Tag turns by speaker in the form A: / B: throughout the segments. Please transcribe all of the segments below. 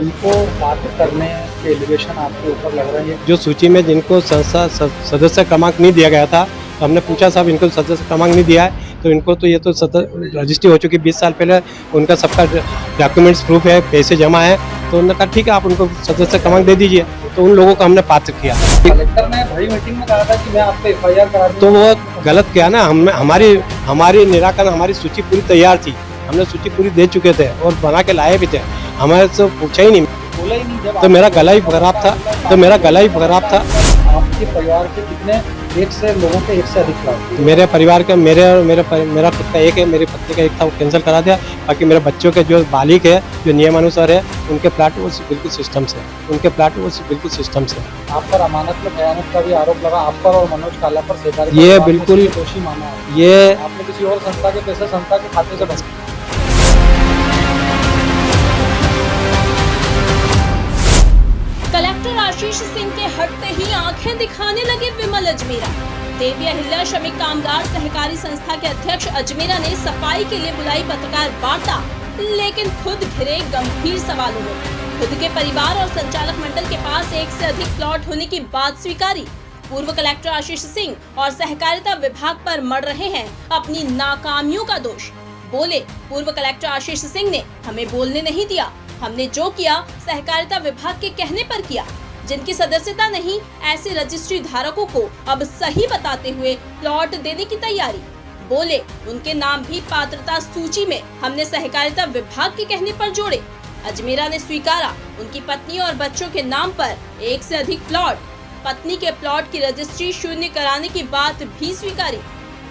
A: उनको बात करने के एलिगेशन आपके ऊपर लग रहे हैं।
B: जो सूची में जिनको संस्था सदस्य क्रमांक नहीं दिया गया था, तो हमने पूछा साहब इनको सदस्य क्रमांक नहीं दिया है, तो इनको तो ये तो रजिस्ट्री हो चुकी 20 साल पहले, उनका सबका डॉक्यूमेंट्स प्रूफ है, पैसे जमा है, तो उन्होंने कहा ठीक है आप उनको सदस्य क्रमांक दे दीजिए, तो उन लोगों को हमने पात्र किया।
A: कलेक्टर ने बड़ी मीटिंग में कहा था कि मैं आप पे एफआईआर करा दूं।
B: तो वो गलत किया ना, हमारी निराकरण, हमारी सूची पूरी तैयार थी, हमने सूची पूरी दे चुके थे और बना के लाए भी थे, हमारे से पूछा ही नहीं,
A: बोला ही नहीं। जब
B: तो मेरा गला ही खराब था।
A: आपके परिवार के कितने एक से लोगों के एक से अधिक प्लॉट?
B: मेरे परिवार का मेरा खुद का एक है, मेरी पत्नी का एक था, वो कैंसिल करा दिया। बाकी मेरे बच्चों के जो बालिग है, जो नियमानुसार है, उनके प्लाट वो बिल्कुल सिस्टम से
A: आप पर अमानत में खयानत का भी आरोप लगा, आप पर और मनोज काला पर सरकारी
B: ये
A: परिवार ने
B: बिल्कुल
A: इसमें दोषी माना है।
B: ये
A: आपने किसी और संस्था के पैसे संस्था के खाते से बचे।
C: कलेक्टर आशीष सिंह के हटते ही आंखें दिखाने लगे विमल अजमेरा। देवी अहिल्या श्रमिक कामगार सहकारी संस्था के अध्यक्ष अजमेरा ने सफाई के लिए बुलाई पत्रकार वार्ता, लेकिन खुद घिरे गंभीर सवालों में। खुद के परिवार और संचालक मंडल के पास एक से अधिक प्लॉट होने की बात स्वीकारी। पूर्व कलेक्टर आशीष सिंह और सहकारिता विभाग पर मढ़ रहे हैं अपनी नाकामियों का दोष। बोले, पूर्व कलेक्टर आशीष सिंह ने हमें बोलने नहीं दिया, हमने जो किया सहकारिता विभाग के कहने पर किया। जिनकी सदस्यता नहीं, ऐसे रजिस्ट्री धारकों को अब सही बताते हुए प्लॉट देने की तैयारी। बोले, उनके नाम भी पात्रता सूची में हमने सहकारिता विभाग के कहने पर जोड़े। अजमेरा ने स्वीकारा उनकी पत्नी और बच्चों के नाम पर एक से अधिक प्लॉट, पत्नी के प्लॉट की रजिस्ट्री शून्य कराने की बात भी स्वीकारी।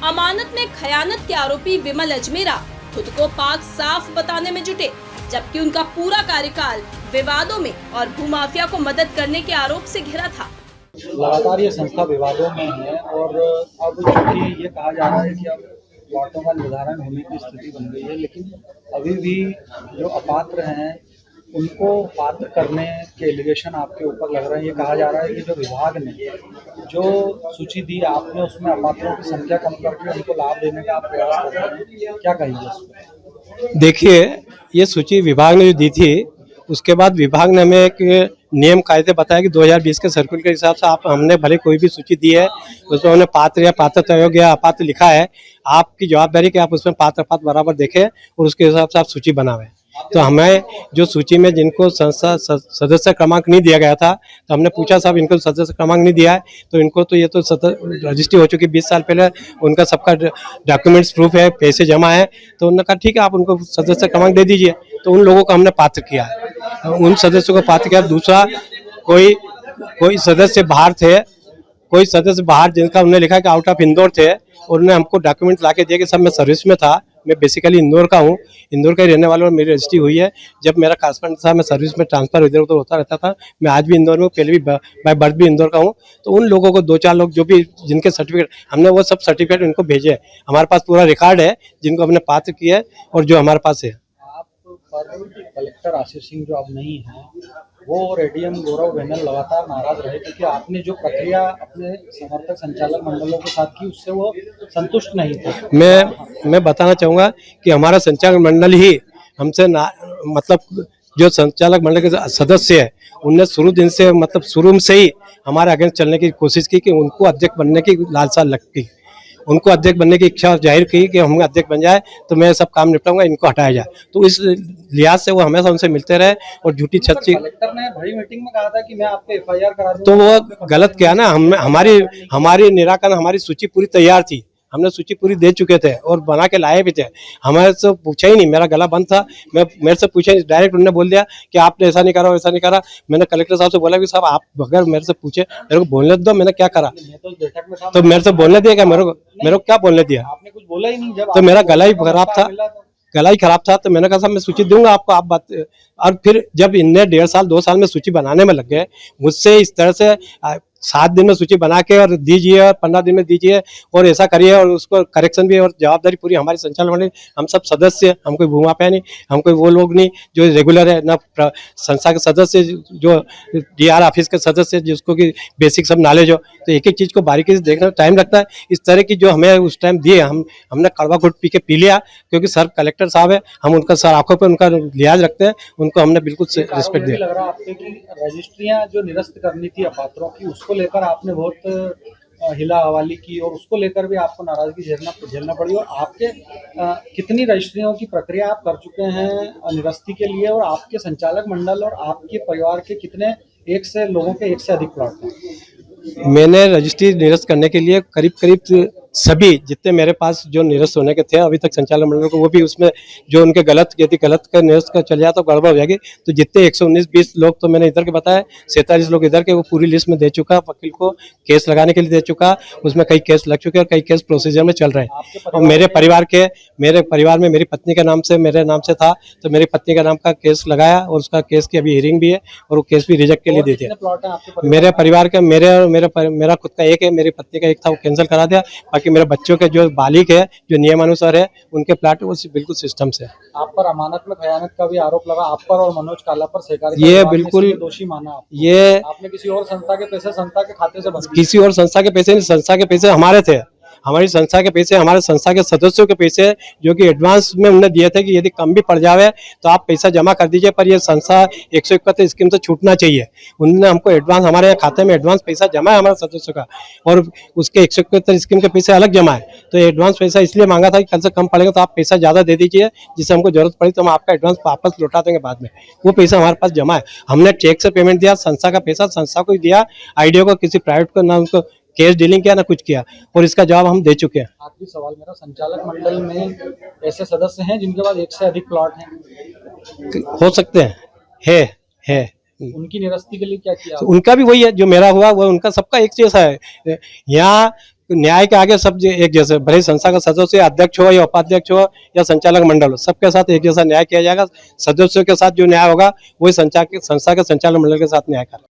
C: अमानत में खयानत के आरोपी विमल अजमेरा खुद को पाक साफ बताने में जुटे, जबकि उनका पूरा कार्यकाल विवादों में और भूमाफिया को मदद करने के आरोप से घिरा था।
A: लगातार ये संस्था विवादों में है और अब चूंकि ये कहा जा रहा है कि अब प्लॉटों का निर्धारण होने की स्थिति बन गई है, लेकिन अभी भी जो अपात्र हैं उनको पात्र करने के एलिगेशन आपके ऊपर लग रहे हैं। ये कहा जा रहा है कि जो विभाग ने जो सूची दी आपने उसमें अपात्रों की संख्या कम करके उनको लाभ देने का आप प्रयास कर रहे हैं, क्या कहेंगे इस पर?
B: देखिए, ये सूची विभाग ने जो दी थी, उसके बाद विभाग ने हमें एक नियम कायदे बताया कि 2020 के सर्कुलर के हिसाब से हमने भले कोई भी सूची दी है, उसमें हमने पात्र या पात्रता योग्य या अपात्र लिखा है, आपकी जवाबदारी कि आप उसमें पात्र पात्र बराबर देखें और उसके हिसाब से आप सूची बनावें। तो हमें जो सूची में जिनको संस्था सदस्य क्रमांक नहीं दिया गया था, तो हमने पूछा साहब इनको सदस्य क्रमांक नहीं दिया है, तो इनको तो ये तो रजिस्ट्री हो चुकी 20 साल पहले, उनका सबका डॉक्यूमेंट्स प्रूफ है, पैसे जमा है, तो उन्होंने कहा ठीक है आप उनको सदस्य क्रमांक दे दीजिए, तो उन लोगों को हमने पात्र किया है, उन सदस्यों को पात्र किया। दूसरा, कोई सदस्य बाहर थे, कोई सदस्य बाहर जिनका उन्होंने लिखा कि आउट ऑफ इंदौर थे, और उन्होंने हमको डॉक्यूमेंट ला के दिया कि सब मैं सर्विस में था, मैं बेसिकली इंदौर का हूँ, इंदौर का ही रहने वाला, और मेरी रजिस्ट्री हुई है। जब मेरा कास्टमेंट था, मैं सर्विस में ट्रांसफर इधर उधर होता रहता था, मैं आज भी इंदौर में हूँ, पहले भी बाय बर्थ भी इंदौर का हूँ। तो उन लोगों को 2-4 लोग जो भी जिनके सर्टिफिकेट, हमने वो सब सर्टिफिकेट उनको भेजे, हमारे पास पूरा रिकॉर्ड है जिनको हमने पात्र किया है और जो हमारे पास है।
A: आप पर कलेक्टर आशीष सिंह जो अब नहीं है, वो और एडीएम गौरव बेनल लगातार नाराज रहे क्योंकि आपने जो प्रक्रिया अपने समर्थक संचालक मंडलों के साथ की उससे वो संतुष्ट नहीं थे।
B: मैं बताना चाहूँगा कि हमारा संचालक मंडल ही हमसे मतलब जो संचालक मंडल के सदस्य है, उनने शुरू दिन से मतलब शुरू से ही हमारे अगेंस्ट चलने की कोशिश की कि उनको अध्यक्ष बनने की लालसा लगती, उनको अध्यक्ष बनने की इच्छा जाहिर की कि हम अध्यक्ष बन जाए तो मैं सब काम निपटाऊंगा, इनको हटाया जाए। तो इस लिहाज से वो हमेशा उनसे मिलते रहे और झूठी छच्ची।
A: कलेक्टर ने बड़ी मीटिंग में कहा था कि मैं आप पे एफआईआर करा दूं।
B: तो वो गलत किया ना, हमारी निराकरण, हमारी सूची पूरी तैयार थी, हमने सूची पूरी दे चुके थे और बना के लाए भी थे, हमारे से पूछा ही नहीं, मेरा गला बंद था, मेरे से पूछा नहीं, डायरेक्ट उन्होंने बोल दिया कि आपने ऐसा नहीं करा, ऐसा नहीं करा। मैंने कलेक्टर साहब से बोला कि साहब आप अगर मेरे से पूछे, मेरे को बोलने दो, मैंने क्या करा, तो मेरे से बोलने दिया क्या, मेरे को क्या बोलने दिया,
A: आपने कुछ बोला ही नहीं। जब
B: तो मेरा गला ही खराब था, तो मैंने कहा साहब मैं सूची दूंगा आपको, आप बात। और फिर जब इनने 1.5 साल 2 साल में सूची बनाने में लग गए, मुझसे इस तरह से 7 दिन में सूची बना के और दीजिए और 15 दिन में दीजिए और ऐसा करिए और उसको करेक्शन भी और जवाबदारी पूरी हमारी संचालक मंडली, हम सब सदस्य, हम कोई भूमाफिया नहीं, हम कोई वो लोग नहीं जो रेगुलर है ना, संस्था के सदस्य जो डीआर ऑफिस के सदस्य जिसको कि बेसिक सब नॉलेज हो, तो एक एक चीज़ को बारीकी से देखने में टाइम लगता है। इस तरह की जो हमें उस टाइम दिए, हमने कड़वा घुट पी लिया, क्योंकि सर कलेक्टर साहब है, हम उनका सर आंखों पे उनका लिहाज रखते हैं, उनको हमने बिल्कुल रिस्पेक्ट दिया।
A: लग रहा है आपके कि रजिस्ट्रियां जो निरस्त करनी थी अपात्रों की, उसको लेकर आपने बहुत हिला हवाली की और उसको लेकर भी आपको नाराजगी झेलना पड़ी। और आपके कितनी रजिस्ट्रियों की प्रक्रिया आप कर चुके हैं निरस्ती के लिए, और आपके संचालक मंडल और आपके परिवार के कितने लोगों के एक से अधिक प्लॉट हैं?
B: मैंने रजिस्ट्री निरस्त करने के लिए करीब सभी जितने मेरे पास जो निरस्त होने के थे अभी तक संचालक मंडल को, वो भी उसमें जो उनके यदि गलत का निरस्त का चल जाए तो गड़बड़ हो जाएगी, तो जितने 119-20 लोग तो मैंने इधर के बताए, 47 लोग इधर के, वो पूरी लिस्ट में दे चुका, वकील को केस लगाने के लिए दे चुका, उसमें कई केस लग चुके और कई केस प्रोसीजर में चल रहे हैं। और मेरे परिवार में मेरी पत्नी के नाम से, मेरे नाम से था, तो मेरी पत्नी का नाम का केस लगाया और उसका केस की अभी हियरिंग भी है और वो केस भी रिजेक्ट के लिए दे दिया। मेरे परिवार के मेरा खुद का एक है, मेरी पत्नी का एक था, वो कैंसिल करा दिया। बाकी मेरे बच्चों के जो बालिग है, जो नियमानुसार है, उनके प्लाट वो बिल्कुल सिस्टम से।
A: आप पर अमानत में खयानत का भी आरोप लगा, आप पर और मनोज काला पर सहकारी
B: ये बिल्कुल
A: दोषी माना आपको।
B: ये
A: आपने किसी और संस्था के पैसे संस्था के खाते से
B: किसी और संस्था के पैसे नहीं, संस्था के पैसे हमारे थे, हमारी संस्था के पैसे, हमारे संस्था के सदस्यों के पैसे, जो कि एडवांस में उन्होंने दिए थे कि यदि कम भी पड़ जावे तो आप पैसा जमा कर दीजिए, पर ये संस्था 171 स्कीम से छूटना चाहिए। उन्होंने हमको एडवांस, हमारे खाते में एडवांस पैसा जमा है हमारे सदस्यों का, और उसके 171 स्कीम के पैसे अलग जमा है। तो एडवांस पैसा इसलिए मांगा था कि कल से कम पड़ेगा तो आप पैसा ज़्यादा दे दीजिए, जिससे हमको जरूरत पड़ी तो हम आपका एडवांस वापस लौटा देंगे बाद में। वो पैसा हमारे पास जमा है, हमने चेक से पेमेंट दिया, संस्था का पैसा संस्था को दिया, आईडीओ को, किसी प्राइवेट को ना उनको केस डीलिंग किया ना कुछ किया, और इसका जवाब हम दे चुके हैं।
A: आखिरी सवाल मेरा, संचालक मंडल में ऐसे सदस्य हैं जिनके पास एक से अधिक प्लॉट हैं?
B: हो सकते हैं, है।
A: उनकी निरस्ती के लिए क्या किया?
B: उनका भी वही है जो मेरा हुआ, वो उनका सबका एक जैसा है। यहाँ न्याय के आगे सब एक जैसे, भले संस्था का सदस्य अध्यक्ष हो या उपाध्यक्ष हो या संचालक मंडल हो, सबके साथ एक जैसा न्याय किया जाएगा। सदस्यों के साथ जो न्याय होगा वही संस्था के संचालक मंडल के साथ न्याय करेगा।